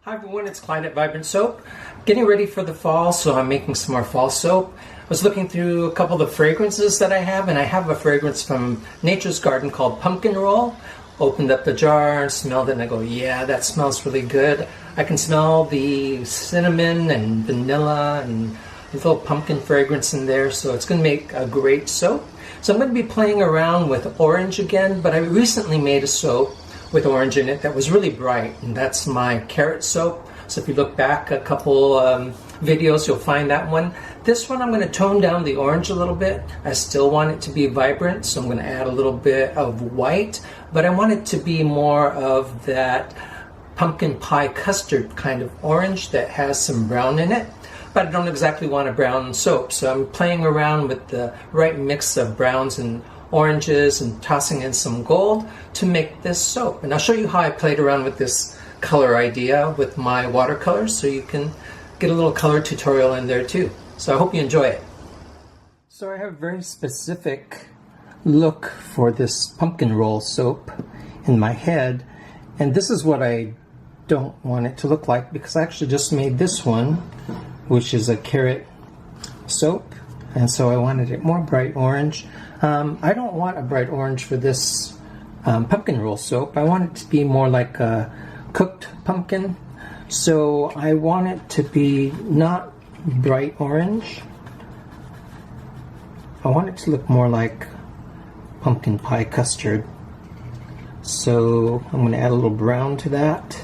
Hi everyone, it's Clyde at Vibrant Soap. Getting ready for the fall, so I'm making some more fall soap. I was looking through a couple of the fragrances that I have, and I have a fragrance from Nature's Garden called Pumpkin Roll. Opened up the jar and smelled it, and I go, yeah, that smells really good. I can smell the cinnamon and vanilla and a little pumpkin fragrance in there, so it's going to make a great soap. So I'm going to be playing around with orange again, but I recently made a soap with orange in it that was really bright, and that's my carrot soap. So if you look back a couple videos, you'll find that one. This one I'm going to tone down the orange a little bit. I still want it to be vibrant, so I'm going to add a little bit of white, but I want it to be more of that pumpkin pie custard kind of orange that has some brown in it. But I don't exactly want a brown soap, so I'm playing around with the right mix of browns and oranges and tossing in some gold to make this soap. And I'll show you how I played around with this color idea with my watercolors, so you can get a little color tutorial in there too. So I hope you enjoy it. So I have a very specific look for this pumpkin roll soap in my head, and this is what I don't want it to look like, because I actually just made this one, which is a carrot soap, and so I wanted it more bright orange. I don't want a bright orange for this pumpkin roll soap. I want it to be more like a cooked pumpkin. So I want it to be not bright orange. I want it to look more like pumpkin pie custard. So I'm going to add a little brown to that.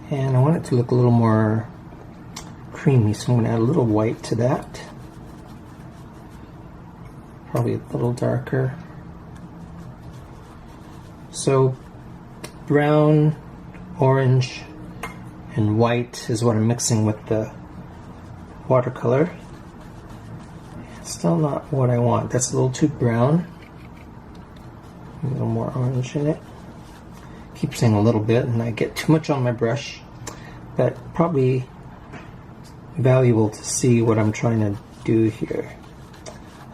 And I want it to look a little more creamy, so I'm going to add a little white to that. Probably a little darker. So brown, orange, and white is what I'm mixing with the watercolor. It's still not what I want. That's a little too brown. A little more orange in it. Keep saying a little bit, and I get too much on my brush, but probably valuable to see what I'm trying to do here.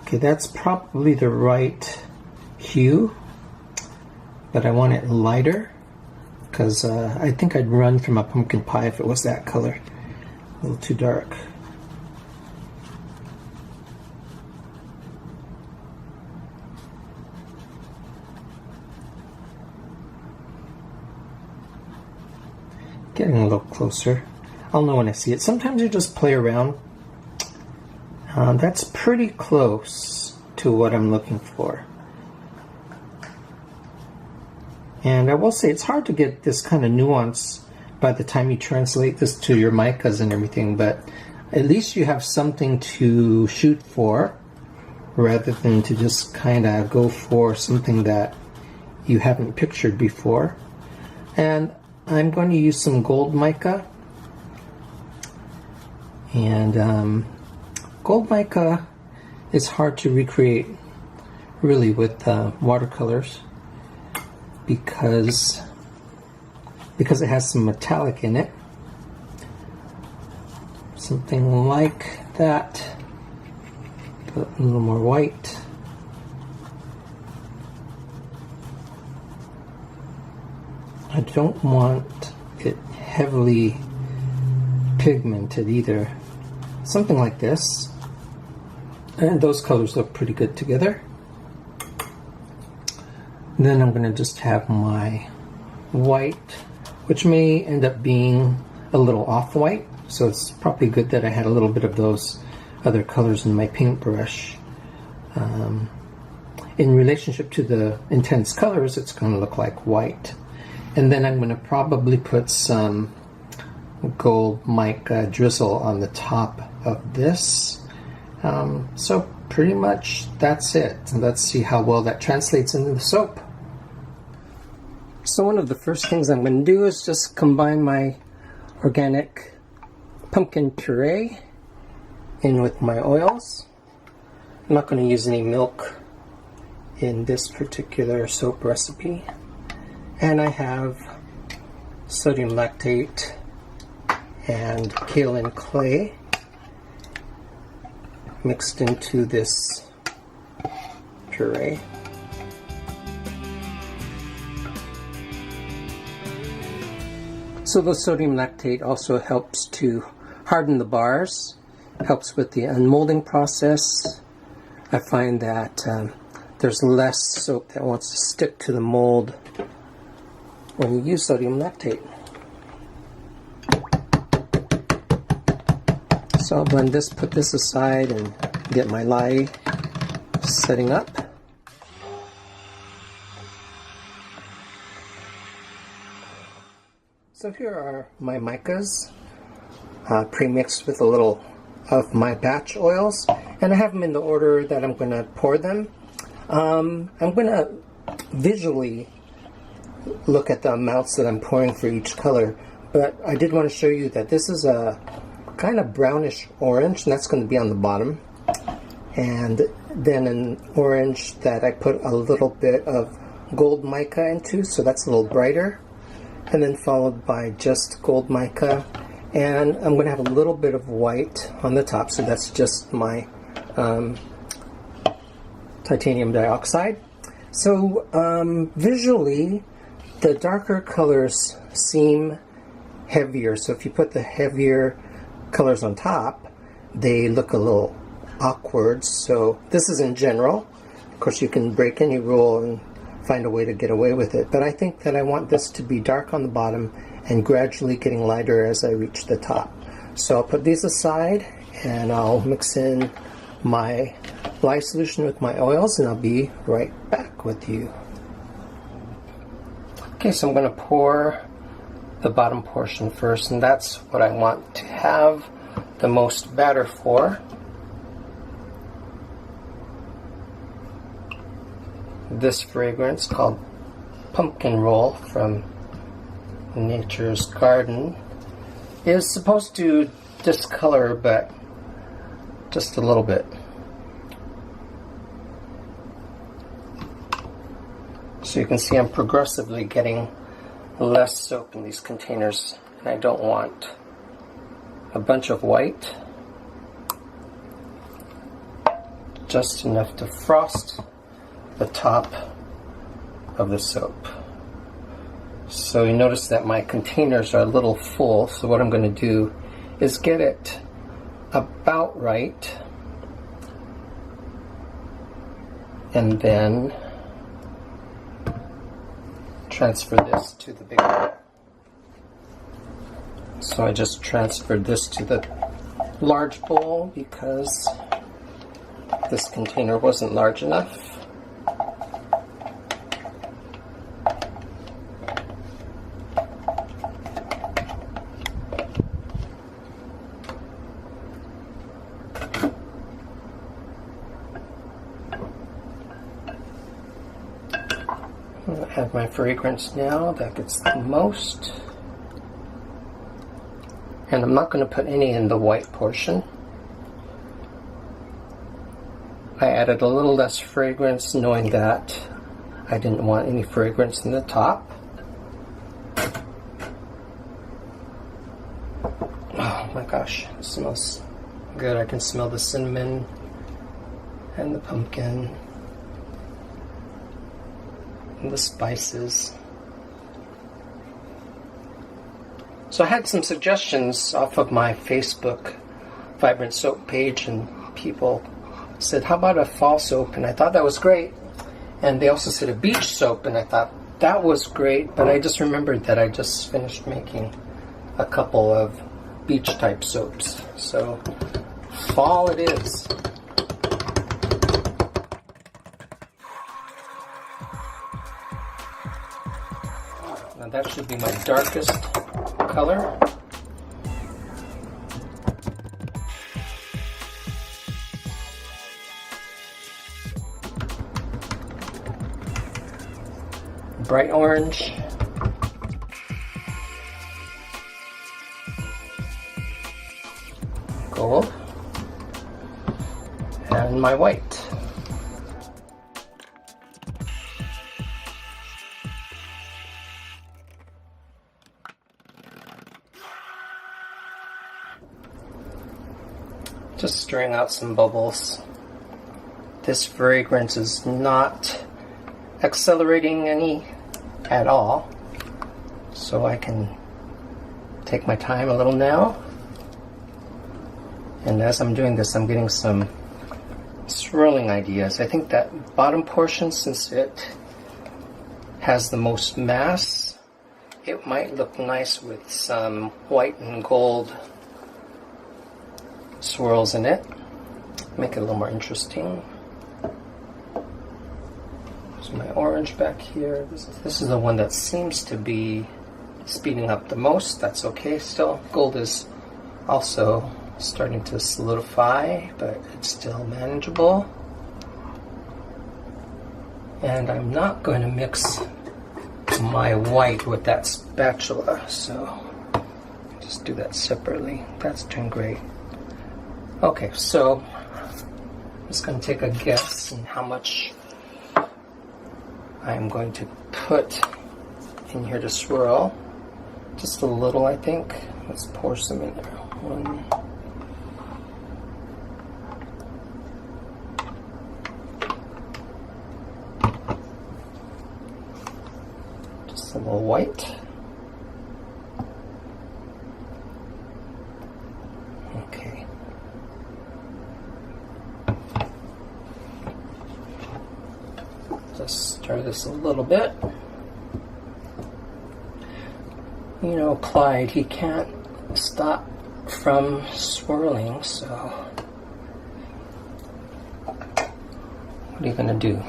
Okay, that's probably the right hue, but I want it lighter, because I think I'd run from a pumpkin pie if it was that color. A little too dark. Getting a little closer. I'll know when I see it. Sometimes you just play around. That's pretty close to what I'm looking for. And I will say it's hard to get this kind of nuance by the time you translate this to your micas and everything, but at least you have something to shoot for rather than to just kind of go for something that you haven't pictured before. And I'm going to use some gold mica. And gold mica is hard to recreate really with watercolors because it has some metallic in it. Something like that, but a little more white. I don't want it heavily pigmented either. Something like this. And those colors look pretty good together. And then I'm going to just have my white, which may end up being a little off-white. So it's probably good that I had a little bit of those other colors in my paintbrush. In relationship to the intense colors, it's going to look like white. And then I'm going to probably put some gold mica drizzle on the top of this. So pretty much that's it. And let's see how well that translates into the soap. So one of the first things I'm going to do is just combine my organic pumpkin puree in with my oils. I'm not going to use any milk in this particular soap recipe. And I have sodium lactate and kaolin clay mixed into this puree. So the sodium lactate also helps to harden the bars, helps with the unmolding process. I find that there's less soap that wants to stick to the mold when you use sodium lactate. So I'll blend this, put this aside, and get my lye setting up. So here are my micas, pre-mixed with a little of my batch oils, and I have them in the order that I'm going to pour them. I'm going to visually look at the amounts that I'm pouring for each color, but I did want to show you that this is a kind of brownish orange, and that's going to be on the bottom, and then an orange that I put a little bit of gold mica into, so that's a little brighter, and then followed by just gold mica, and I'm going to have a little bit of white on the top, so that's just my titanium dioxide. So visually, the darker colors seem heavier, so if you put the heavier colors on top, they look a little awkward. So this is in general. Of course, you can break any rule and find a way to get away with it, but I think that I want this to be dark on the bottom and gradually getting lighter as I reach the top. So I'll put these aside and I'll mix in my lye solution with my oils, and I'll be right back with you. Okay, so I'm going to pour the bottom portion first, and that's what I want to have the most batter for. This fragrance called Pumpkin Roll from Nature's Garden is supposed to discolor, but just a little bit. So you can see I'm progressively getting less soap in these containers, and I don't want a bunch of white, just enough to frost the top of the soap. So you notice that my containers are a little full, so what I'm going to do is get it about right, and then transfer this to the big bowl. So I just transferred this to the large bowl because this container wasn't large enough. I have my fragrance now that gets the most, and I'm not going to put any in the white portion. I added a little less fragrance knowing that I didn't want any fragrance in the top. Oh my gosh, it smells good. I can smell the cinnamon and the pumpkin and the spices. So I had some suggestions off of my Facebook Vibrant Soap page, and people said, how about a fall soap? And I thought that was great. And they also said a beach soap, and I thought that was great, but I just remembered that I just finished making a couple of beach type soaps. So fall it is. Now that should be my darkest color. Bright orange. Gold. And my white. Just stirring out some bubbles. This fragrance is not accelerating any at all, so I can Take my time a little now. And as I'm doing this, I'm getting some swirling ideas. I think that bottom portion, since it has the most mass, it might look nice with some white and gold swirls in it. Make it a little more interesting. There's my orange back here. This is the one that seems to be speeding up the most. That's okay still. Gold is also starting to solidify, but it's still manageable. And I'm not going to mix my white with that spatula, so just do that separately. That's doing great. Okay, so I'm just going to take a guess on how much I'm going to put in here to swirl. Just a little, I think. Let's pour some in there. One. Just a little white. Okay. Just stir this a little bit. You know, Clyde, he can't stop from swirling, so what are you going to do?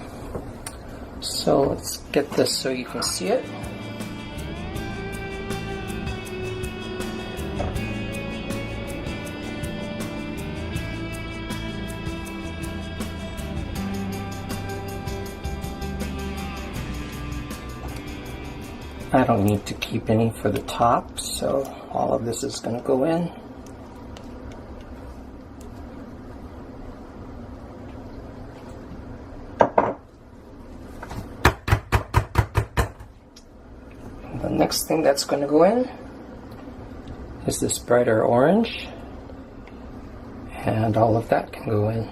So let's get this so you can see it. I don't need to keep any for the top, so all of this is going to go in. The next thing that's going to go in is this brighter orange, and all of that can go in.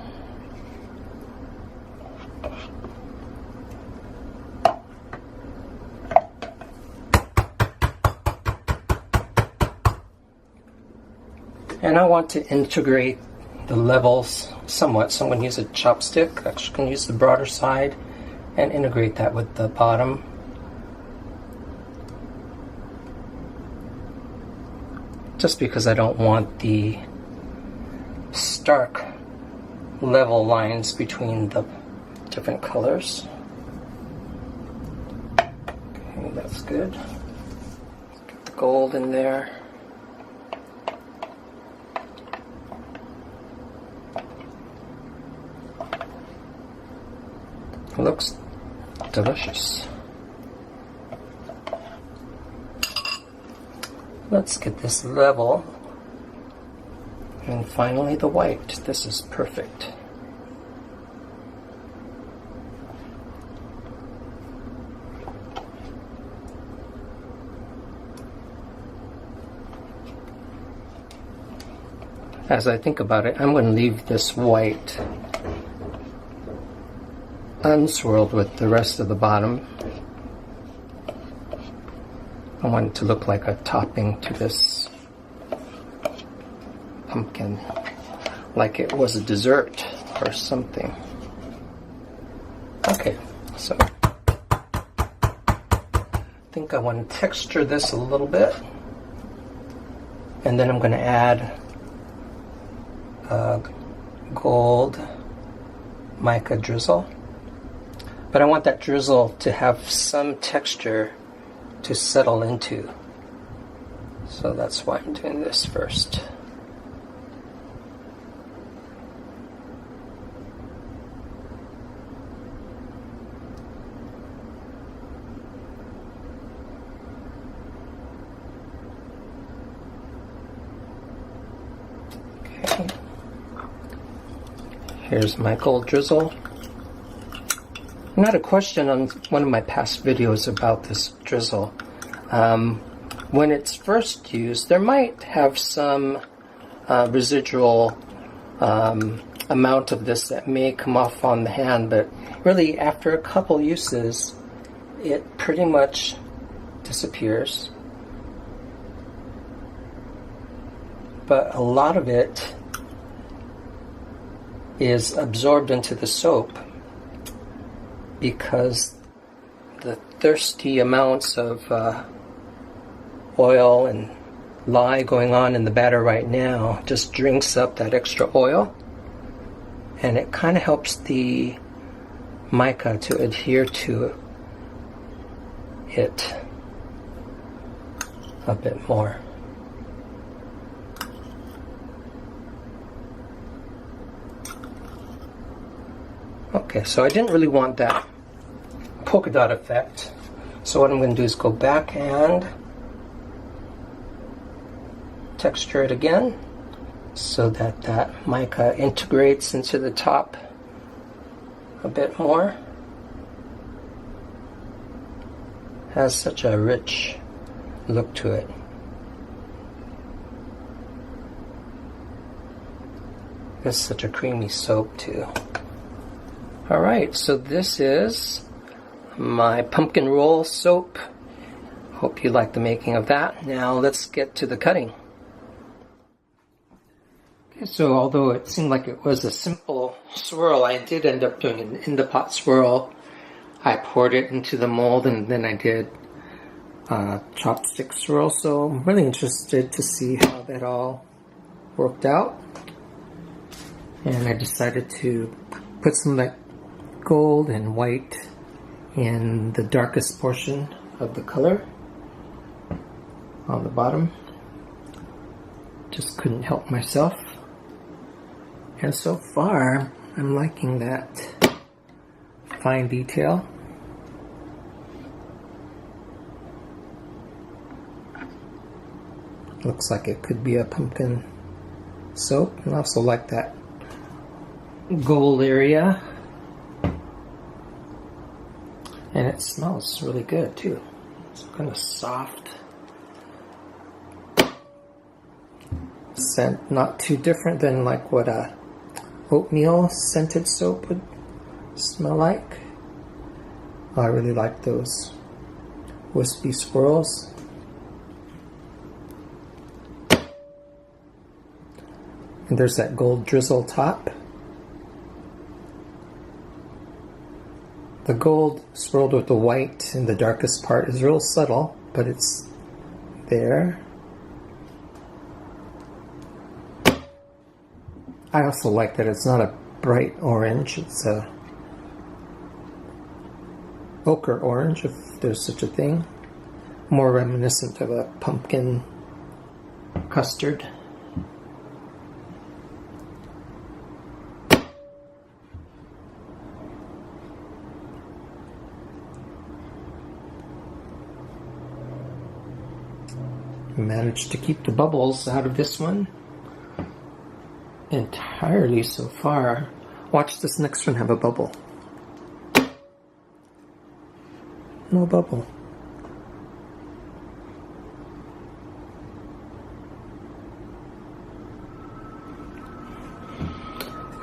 And I want to integrate the levels somewhat, so I'm going to use a chopstick. Actually, going to use the broader side and integrate that with the bottom. Just because I don't want the stark level lines between the different colors. Okay, that's good. Get the gold in there. Looks delicious. Let's get this level. And finally the white. This is perfect. As I think about it, I'm going to leave this white unswirled with the rest of the bottom. I want it to look like a topping to this pumpkin, like it was a dessert or something. Okay, so I think I want to texture this a little bit, and then I'm going to add gold mica drizzle. But I want that drizzle to have some texture to settle into. So that's why I'm doing this first. Okay. Here's my gold drizzle. I had a question on one of my past videos about this drizzle. When it's first used, there might have some residual amount of this that may come off on the hand, but really after a couple uses, it pretty much disappears. but a lot of it is absorbed into the soap because the thirsty amounts of oil and lye going on in the batter right now just drinks up that extra oil, and it kind of helps the mica to adhere to it a bit more. Okay, so I didn't really want that polka dot effect, so what I'm going to do is go back and texture it again so that that mica integrates into the top a bit more. Has such a rich look to it. It's such a creamy soap too. Alright, so this is my pumpkin roll soap. Hope you like the making of that. Now let's get to the cutting. Okay, so although it seemed like it was a simple swirl, I did end up doing an in-the-pot swirl. I poured it into the mold and then I did chopstick swirl, so I'm really interested to see how that all worked out. And I decided to put some like gold and white in the darkest portion of the color on the bottom. Just couldn't help myself. And so far, I'm liking that fine detail. Looks like it could be a pumpkin soap. And I also like that gold area. And it smells really good too. It's kind of soft scent, not too different than like what a oatmeal scented soap would smell like. I really like those wispy swirls. And there's that gold drizzle top. The gold swirled with the white in the darkest part is real subtle, but it's there. I also like that it's not a bright orange, it's a ochre orange, if there's such a thing. More reminiscent of a pumpkin custard. Managed to keep the bubbles out of this one entirely so far. Watch this next one have a bubble. No bubble.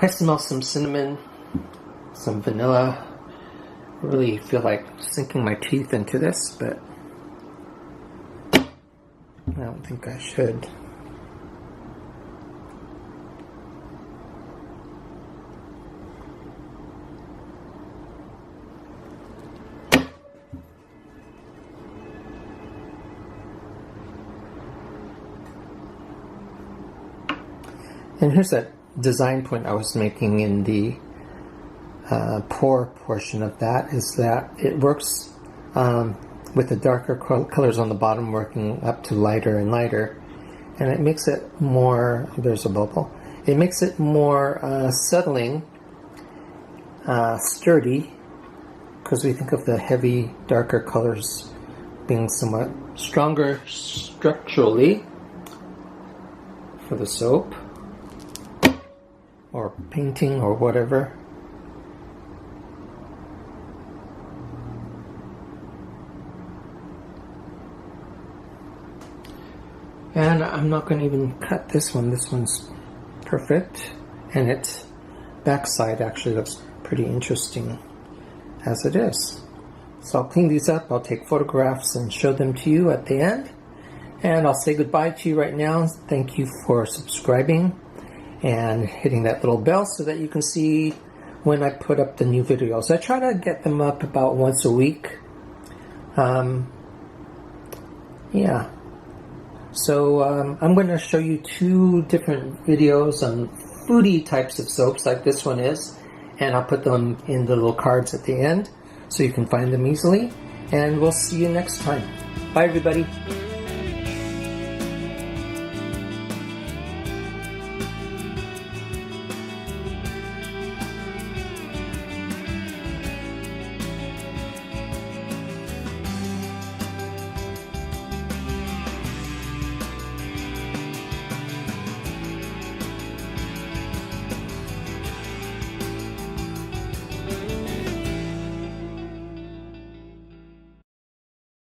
I smell some cinnamon, some vanilla. I really feel like sinking my teeth into this, but I don't think I should. And here's that design point I was making in the pour portion of that, is that it works with the darker colors on the bottom working up to lighter and lighter, and it makes it more, there's a bubble, it makes it more settling, sturdy, because we think of the heavy darker colors being somewhat stronger structurally for the soap or painting or whatever. And I'm not going to even cut this one. This one's perfect. And its backside actually looks pretty interesting as it is. So I'll clean these up. I'll take photographs and show them to you at the end. And I'll say goodbye to you right now. Thank you for subscribing and hitting that little bell so that you can see when I put up the new videos. I try to get them up about once a week. Yeah. So I'm going to show you 2 different videos on foodie types of soaps like this one is. And I'll put them in the little cards at the end so you can find them easily. And we'll see you next time. Bye, everybody.